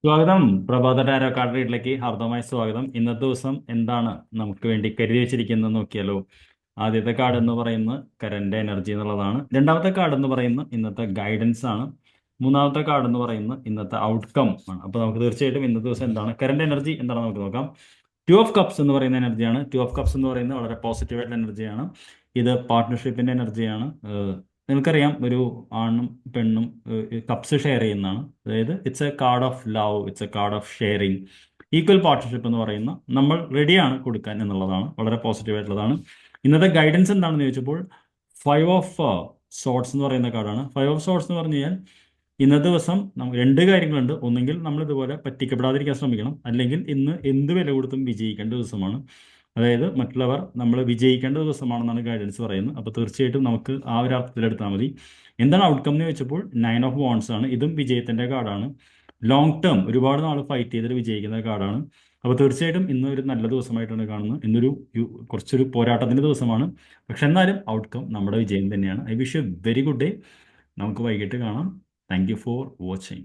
സ്വാഗതം. പ്രഭാത tarot card റീഡിലേക്ക് ഹാർദവമായ സ്വാഗതം. ഇന്നത്തെ ദിവസം എന്താണ് നമുക്ക് വേണ്ടി കരുതി വെച്ചിരിക്കുന്നത് നോക്കിയാലോ. ആദ്യത്തെ കാർഡ് എന്ന് പറയുന്നത് കറന്റ് എനർജി എന്നുള്ളതാണ്. രണ്ടാമത്തെ കാർഡ് എന്ന് പറയുന്നത് ഇന്നത്തെ ഗൈഡൻസ് ആണ്. മൂന്നാമത്തെ കാർഡ് എന്ന് പറയുന്നത് ഇന്നത്തെ ഔട്ട്കം ആണ്. അപ്പോൾ നമുക്ക് തീർച്ചയായിട്ടും ഇന്നത്തെ ദിവസം എന്താണ് കറന്റ് എനർജി എന്താണ് നമുക്ക് നോക്കാം. ടു ഓഫ് കപ്സ് എന്ന് പറയുന്ന എനർജിയാണ്. ടു ഓഫ് കപ്സ് എന്ന് പറയുന്നത് വളരെ പോസിറ്റീവ് ആയിട്ടുള്ള എനർജിയാണ്. ഇത് പാർട്ട്ണർഷിപ്പിന്റെ എനർജിയാണ്. നിങ്ങൾക്കറിയാം, ഒരു ആണും പെണ്ണും കപ്സ് ഷെയർ ചെയ്യുന്നതാണ്. അതായത് it's A card of love, it's A card of sharing. Equal partnership എന്ന് പറയുന്ന നമ്മൾ റെഡിയാണ് കൊടുക്കാൻ എന്നുള്ളതാണ്. വളരെ പോസിറ്റീവ് ആയിട്ടുള്ളതാണ്. ഇന്നത്തെ ഗൈഡൻസ് എന്താണെന്ന് ചോദിച്ചപ്പോൾ ഫൈവ് ഓഫ് സോർട്സ് എന്ന് പറയുന്ന കാർഡാണ്. ഫൈവ് ഓഫ് സോർട്സ് എന്ന് പറഞ്ഞു കഴിഞ്ഞാൽ ഇന്നത്തെ ദിവസം നമുക്ക് രണ്ട് കാര്യങ്ങളുണ്ട്. ഒന്നെങ്കിൽ നമ്മൾ ഇതുപോലെ പറ്റിക്കപ്പെടാതിരിക്കാൻ ശ്രമിക്കണം, അല്ലെങ്കിൽ ഇന്ന് എന്ത് വില കൊടുത്തും വിജയിക്കേണ്ട ദിവസമാണ്. അതായത് മറ്റുള്ളവർ നമ്മൾ വിജയിക്കേണ്ട ദിവസമാണെന്നാണ് ഗൈഡൻസ് പറയുന്നത്. അപ്പോൾ തീർച്ചയായിട്ടും നമുക്ക് ആ ഒരു അർത്ഥത്തിലെടുത്താൽ മതി. എന്താണ് ഔട്ട്കം എന്ന് വെച്ചപ്പോൾ നയൻ ഓഫ് വോൺസ് ആണ്. ഇതും വിജയത്തിൻ്റെ കാർഡാണ്. ലോങ് ടേം ഒരുപാട് നാൾ ഫൈറ്റ് ചെയ്തിട്ട് വിജയിക്കുന്ന കാർഡാണ്. അപ്പോൾ തീർച്ചയായിട്ടും ഇന്ന് ഒരു നല്ല ദിവസമായിട്ടാണ് കാണുന്നത്. കുറച്ചൊരു പോരാട്ടത്തിൻ്റെ ദിവസമാണ്. പക്ഷെ എന്നാലും ഔട്ട്കം നമ്മുടെ വിജയം തന്നെയാണ്. I wish you very good day. നമുക്ക് വൈകിട്ട് കാണാം. Thank you for watching.